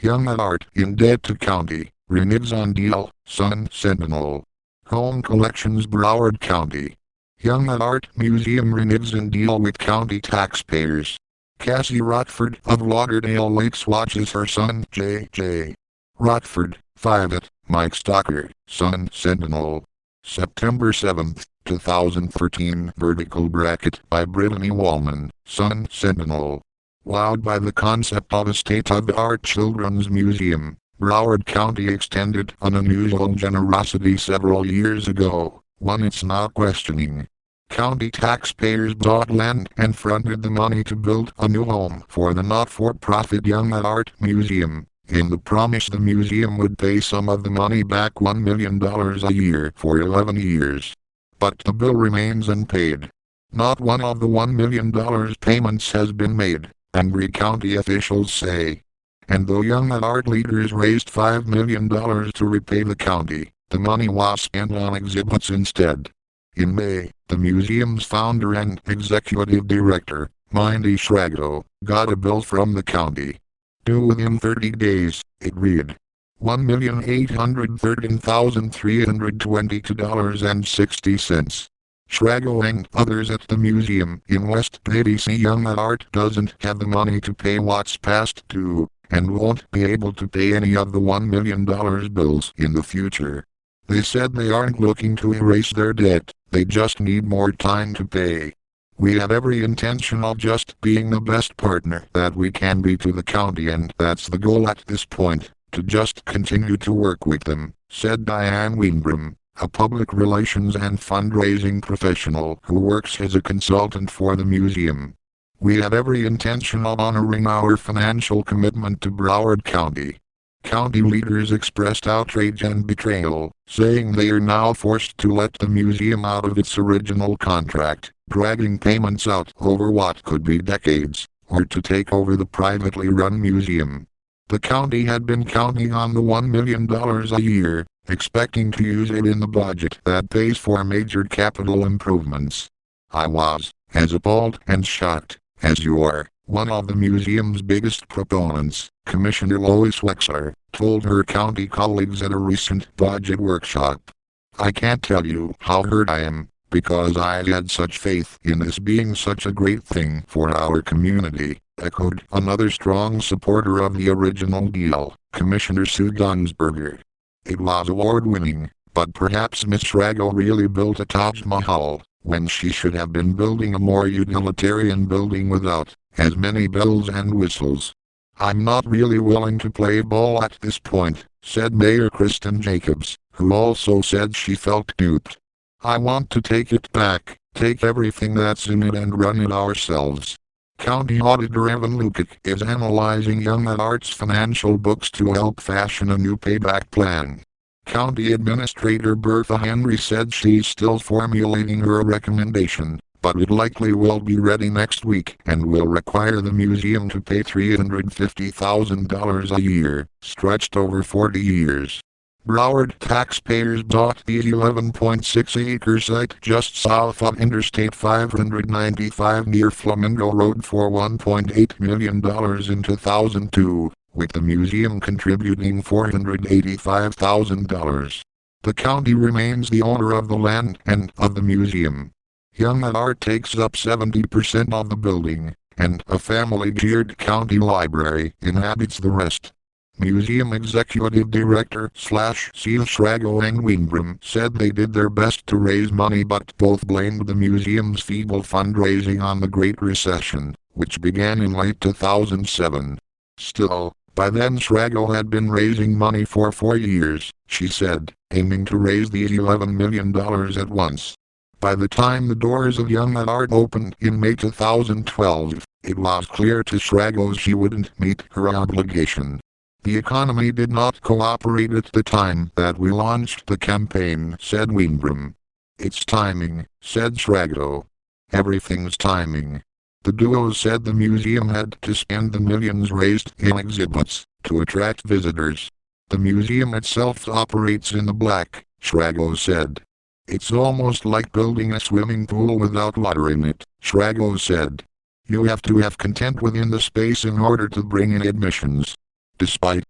Young at art in debt to county, reneges on deal, Sun Sentinel. Home Collections Broward County. Young at Art Museum reneges in deal with county taxpayers. Cassie Rockford of Lauderdale Lakes watches her son J.J. Rockford, 5 at Mike Stocker, Sun Sentinel. September 7, 2013 Vertical bracket by Brittany Wallman, Sun Sentinel. Wowed by the concept of a state-of-the-art children's museum, Broward County extended an unusual generosity several years ago, one it's now questioning. County taxpayers bought land and fronted the money to build a new home for the not-for-profit Young at Art Museum, in the promise the museum would pay some of the money back $1 million a year for 11 years. But the bill remains unpaid. Not one of the $1 million payments has been made, angry county officials say. And though Young at Art leaders raised $5 million to repay the county, the money was spent on exhibits instead. In May, the museum's founder and executive director, Mindy Shrago, got a bill from the county. Due within 30 days, it read, $1,813,322.60. Shrago and others at the museum in West Beatty see Young at Art doesn't have the money to pay what's past due, and won't be able to pay any of the $1 million bills in the future. They said they aren't looking to erase their debt, they just need more time to pay. We have every intention of just being the best partner that we can be to the county, and that's the goal at this point, to just continue to work with them, said Diane Weinbrum, a public relations and fundraising professional who works as a consultant for the museum. We have every intention of honoring our financial commitment to Broward County. County leaders expressed outrage and betrayal, saying they are now forced to let the museum out of its original contract, dragging payments out over what could be decades, or to take over the privately run museum. The county had been counting on the $1 million a year, expecting to use it in the budget that pays for major capital improvements. I was as appalled and shocked as you are, one of the museum's biggest proponents, Commissioner Lois Wexler, told her county colleagues at a recent budget workshop. I can't tell you how hurt I am, because I had such faith in this being such a great thing for our community, echoed another strong supporter of the original deal, Commissioner Sue Gunsberger. It was award-winning, but perhaps Miss Shrago really built a Taj Mahal, when she should have been building a more utilitarian building without as many bells and whistles. I'm not really willing to play ball at this point, said Mayor Kristen Jacobs, who also said she felt duped. I want to take it back, take everything that's in it and run it ourselves. County Auditor Evan Lukic is analyzing Young at Art's financial books to help fashion a new payback plan. County Administrator Bertha Henry said she's still formulating her recommendation, but it likely will be ready next week and will require the museum to pay $350,000 a year, stretched over 40 years. Broward taxpayers bought the 11.6-acre site just south of Interstate 595 near Flamingo Road for $1.8 million in 2002, with the museum contributing $485,000. The county remains the owner of the land and of the museum. Young at Art takes up 70% of the building, and a family-geared county library inhabits the rest. Museum Executive Director / CEO Shrago and Weinbrum said they did their best to raise money, but both blamed the museum's feeble fundraising on the Great Recession, which began in late 2007. Still, by then Shrago had been raising money for 4 years, she said, aiming to raise the $11 million at once. By the time the doors of Young at Art opened in May 2012, it was clear to Shrago she wouldn't meet her obligation. The economy did not cooperate at the time that we launched the campaign, said Weinbrum. It's timing, said Shrago. Everything's timing. The duo said the museum had to spend the millions raised in exhibits to attract visitors. The museum itself operates in the black, Shrago said. It's almost like building a swimming pool without water in it, Shrago said. You have to have content within the space in order to bring in admissions. Despite